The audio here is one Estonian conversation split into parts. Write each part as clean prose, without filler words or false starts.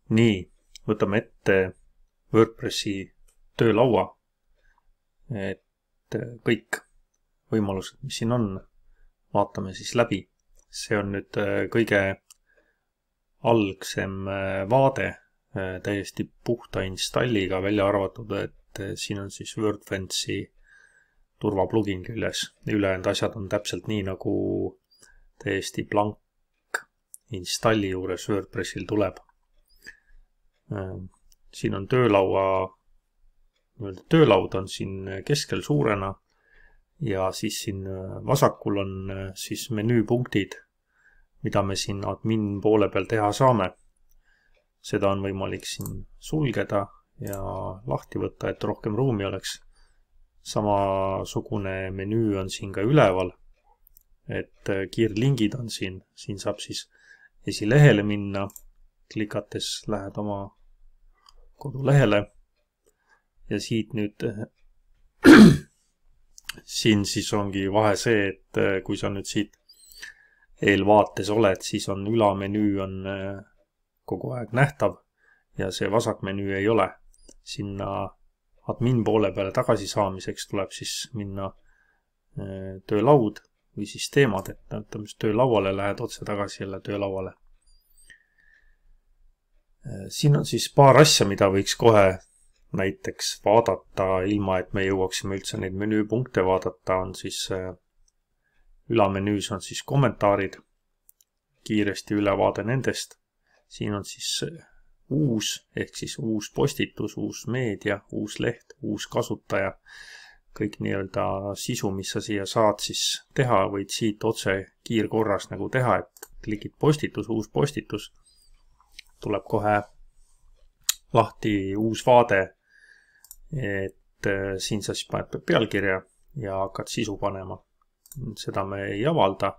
Nii, võtame ette WordPressi töölaua, et kõik võimalused, mis siin on, vaatame siis läbi. See on nüüd kõige algsem vaade, täiesti puhta installiga, välja arvatud, et siin on siis WordFence'i turvaplugin küljes. Ülejäänud asjad on täpselt nii, nagu täiesti blank installi juures WordPressil tuleb. Siin on töölaud on siin keskel suurena ja siis siin vasakul on siis menüüpunktid, mida me siin admin poole peal teha saame. Seda on võimalik siin sulgeda ja lahti võtta, et rohkem ruumi oleks. Samasugune menüü on siin ka üleval, et kiirlingid on siin. Siin saab siis esilehele minna, klikates lähed oma kodulehele ja siit nüüd siin siis ongi vahe see, et kui sa nüüd siit eelvaates oled, siis on ülamenüü on kogu aeg nähtav ja see vasakmenüü ei ole. Sinna admin poole peale tagasi saamiseks tuleb siis minna töölaud või siis teemad, et töölauale lähed otse tagasi jälle töölauale. Siin on siis paar asja, mida võiks kohe näiteks vaadata, ilma et me jõuaksime üldse neid menüüpunkte vaadata, on siis ülamenüüs on siis kommentaarid, kiiresti ülevaade nendest. Siin on siis uus, ehk siis uus postitus, uus meedia, uus leht, uus kasutaja. Kõik nii-öelda sisu, mis sa siia saad siis teha, võid siit otse kiirkorras nagu teha, et klikid postitus, uus postitus. Tuleb kohe lahti uus vaade, et siin sa siis paned pealkirja ja hakkad sisu panema. Seda me ei avalda.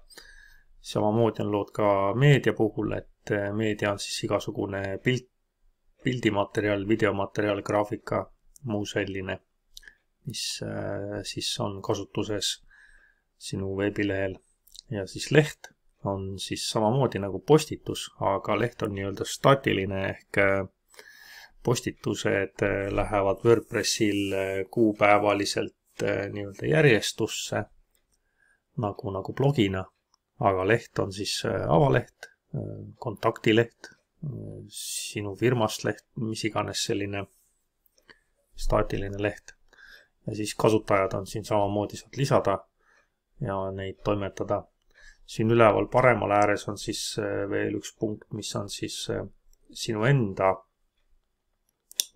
Samamoodi on lood ka meedia puhul, et meedia on siis igasugune pildimaterjal, videomaterjal, graafika, muu selline, mis siis on kasutuses sinu veebilehel. Ja siis leht on siis samamoodi nagu postitus, aga leht on nii-öelda statiline ehk postitused lähevad WordPressil kuupäevaliselt nii-öelda järjestusse nagu blogina, aga leht on siis avaleht, kontaktileht, sinu firmast leht, mis iganes selline staatiline leht. Ja siis kasutajad on siin samamoodi saad lisada ja neid toimetada. Siin üleval paremal ääres on siis veel üks punkt, mis on siis sinu enda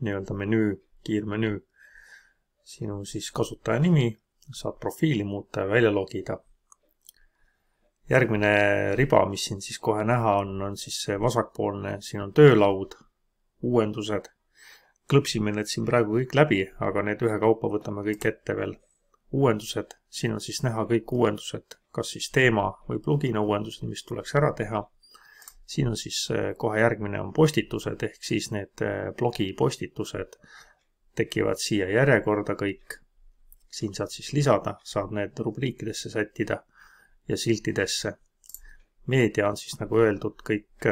nii-öelda menüü, kiirmenüü. Sinu siis kasutaja nimi, saad profiili muuta ja välja logida. Järgmine riba, mis siin siis kohe näha on siis see vasakpoolne, siin on töölaud, uuendused. Klõpsime need siin praegu kõik läbi, aga need ühekaupa võtame kõik ette veel. Uuendused, siin on siis näha kõik uuendused, kas siis teema või plugina uuendused, mis tuleks ära teha. Siin on siis kohe järgmine on postitused, ehk siis need blogi postitused tekivad siia järjekorda kõik. Siin saad siis lisada, saad need rubriikidesse sättida ja siltidesse. Meedia on siis nagu öeldud, kõik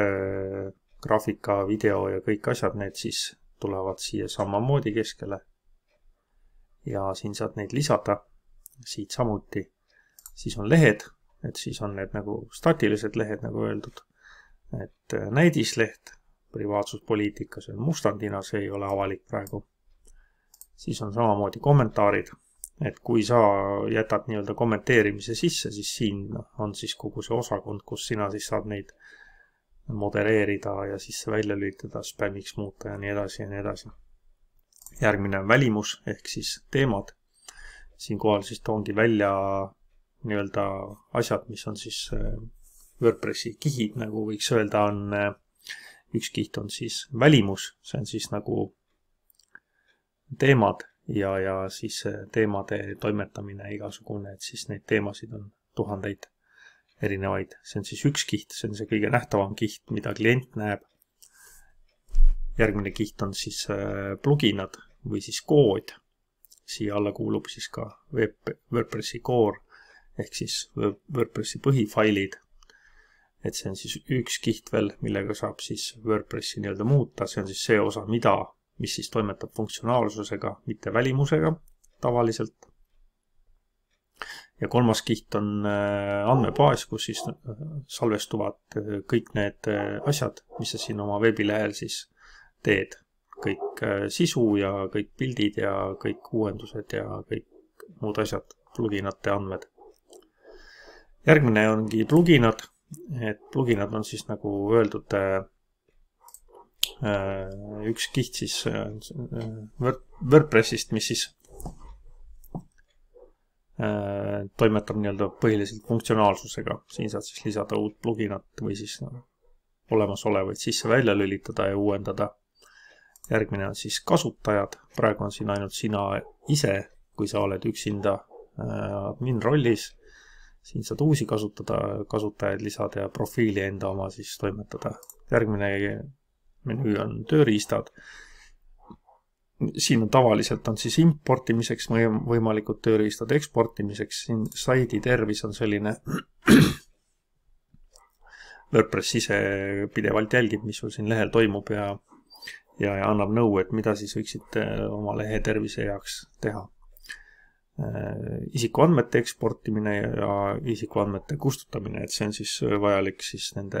graafika, video ja kõik asjad, need siis tulevad siia samamoodi keskele. Ja siin saad neid lisada, siit samuti. Siis on lehed, et siis on need nagu statilised lehed, nagu öeldud. Et näidisleht, privaatsuspoliitika, see on mustandina, see ei ole avalik praegu. Siis on samamoodi kommentaarid, et kui sa jätad nii-öelda kommenteerimise sisse, siis siin on siis kogu see osakond, kus sina siis saad neid modereerida ja siis välja lülitada, spämiks muuta ja nii edasi ja nii edasi. Järgmine on välimus ehk siis teemad. Siinkohal siis toongi välja nii-öelda asjad, mis on siis WordPressi kihid, nagu võiks öelda, on üks kiht on siis välimus, see on siis nagu teemad ja siis teemade toimetamine igasugune, et siis neid teemasid on tuhandeid erinevaid. See on siis üks kiht, see on see kõige nähtavam kiht, mida klient näeb. Järgmine kiht on siis pluginad või siis kood. Siia alla kuulub siis ka WordPressi core ehk siis WordPressi põhifailid. et see on siis üks kiht veel, millega saab siis WordPressi nii-öelda muuta. See on siis see osa, mis siis toimetab funktsionaalsusega, mitte välimusega tavaliselt. Ja kolmas kiht on andmebaas, kus siis salvestuvad kõik need asjad, mis sa siin oma veebilehel siis teed. Kõik sisu ja kõik pildid ja kõik uuendused ja kõik muud asjad, pluginate andmed. Järgmine ongi pluginad. Et pluginad on siis nagu öeldud üks kiht siis WordPressist, mis siis toimetab nii-öelda põhiliselt funktsionaalsusega. Siin saad siis lisada uut pluginat või siis olemasolevaid sisse välja lülitada ja uuendada. Järgmine on siis kasutajad. Praegu on siin ainult sina ise, kui sa oled üksinda admin rollis. Siin saad uusi kasutajaid lisada ja profiili enda oma siis toimetada. Järgmine menüü on tööriistad. Siin on tavaliselt on siis importimiseks võimalikud tööriistad, eksportimiseks. Siin saidi tervis on selline WordPress ise pidevalt jälgib, mis sul siin lehel toimub ja annab nõu, et mida siis võiksid oma lehe tervise heaks teha. Isikuandmete eksportimine ja isikuandmete kustutamine, et see on siis vajalik siis nende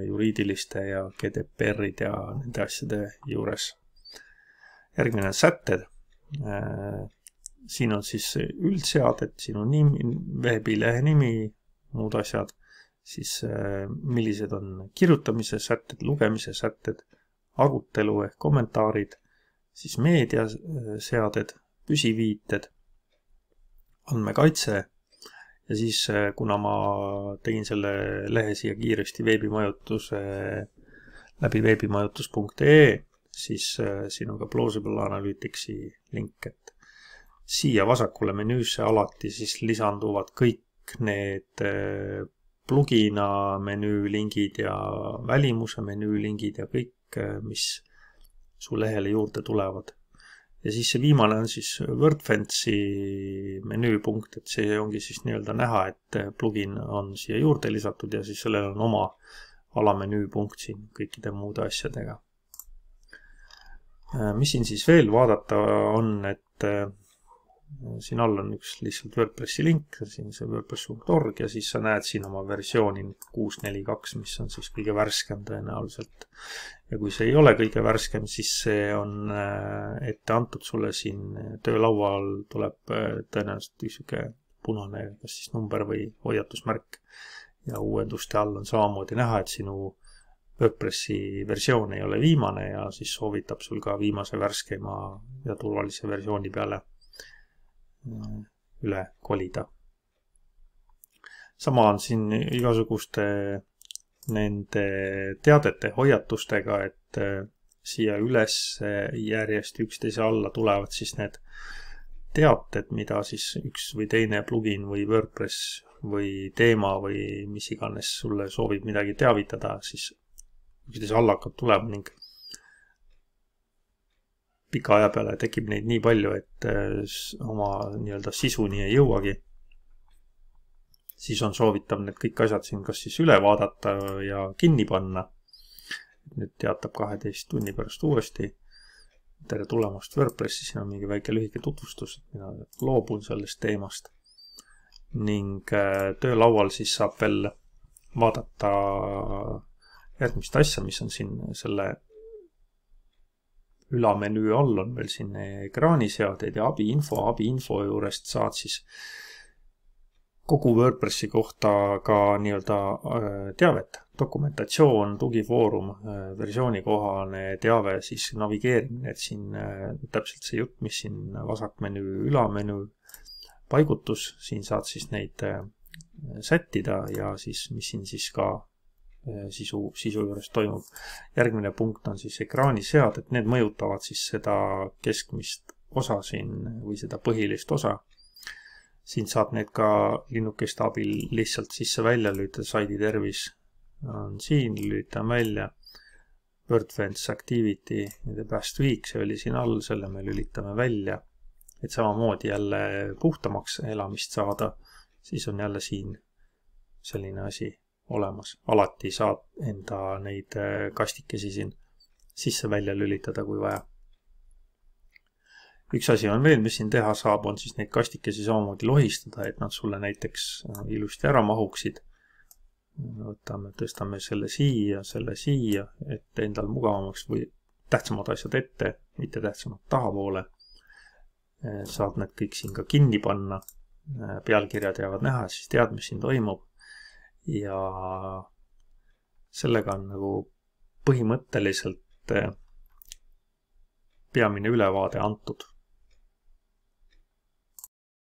juriidiliste ja GDPR-id ja nende asjade juures. Järgmine on sätted. Siin on siis üldseaded, siin on veebilehe nimi, muud asjad, siis millised on kirjutamise sätted, lugemise sätted, arutelu ehk kommentaarid, siis meediaseaded, püsiviited, andmekaitse ja siis kuna ma tegin selle lehe siia kiiresti läbi veebimajutus.ee, siis siin on ka Plausible Analyticsi link, et siia vasakule menüüsse alati siis lisanduvad kõik need plugina menüü lingid ja välimuse menüü lingid ja kõik, mis su lehele juurde tulevad. Ja siis see viimane on siis WordFence'i menüüpunkt, et see ongi siis nii-öelda näha, et plugin on siia juurde lisatud ja siis sellel on oma alamenüüpunkt siin kõikide muude asjadega. Mis siin siis veel vaadata on, et siin all on üks lihtsalt WordPressi link, siin see wordpress.org ja siis sa näed siin oma versiooni 6.4.2, mis on siis kõige värskem tõenäoliselt. Ja kui see ei ole kõige värskem, siis see on ette antud sulle siin töölaual tuleb tõenäoliselt üksike punane kas siis number või hoiatusmärk. Ja uuenduste all on samamoodi näha, et sinu WordPressi versioon ei ole viimane ja siis soovitab sul ka viimase värskema ja turvalise versiooni peale üle kolida. Sama on siin igasuguste nende teadete hoiatustega, et siia üles järjest üksteise alla tulevad siis need teated, mida siis üks või teine plugin või WordPress või teema või mis iganes sulle soovib midagi teavitada, siis üksteise alla hakkab tulema ning pika aja peale tekib neid nii palju, et oma nii-öelda sisuni ei jõuagi. Siis on soovitav need kõik asjad siin kas siis üle vaadata ja kinni panna. Nüüd teatab 12 tunni pärast uuesti. Tere tulemast WordPressi, siin on mingi väike lühike tutvustus, et mina loobun sellest teemast. Ning töölaual siis saab veel vaadata järgmist asja, mis on siin selle ülamenüü all on veel siin ekraaniseadeid ja abiinfo juurest saad siis kogu WordPressi kohta ka nii-öelda teavet, dokumentatsioon, tugifoorum, versioonikohane teave, siis navigeerimine, et siin täpselt see jutt, mis siin vasakmenüü, ülamenüü paigutus, siin saad siis neid sättida ja siis, mis siin siis ka sisu juures toimub. Järgmine punkt on siis ekraaniseaded, need mõjutavad siis seda keskmist osa siin või seda põhilist osa. Siin saab need ka linnukeste abil lihtsalt sisse välja lülitada, saidi tervis on siin, lülitan välja, WordFence Activity, the past week, see oli siin all, selle me lülitame välja, et samamoodi jälle puhtamaks elamist saada, siis on jälle siin selline asi olemas. Alati saad enda neid kastikesi siin sisse-välja lülitada, kui vaja. Üks asi on veel, mis siin teha saab, on siis neid kastikesi samamoodi lohistada, et nad sulle näiteks ilusti ära mahuksid. Tõstame selle siia, et endal mugavamaks või tähtsamad asjad ette, mitte tähtsamad tahapoole. Saad need kõik siin ka kinni panna. Pealkirjad jäävad näha, siis tead, mis siin toimub. Ja sellega on nagu põhimõtteliselt peamine ülevaade antud.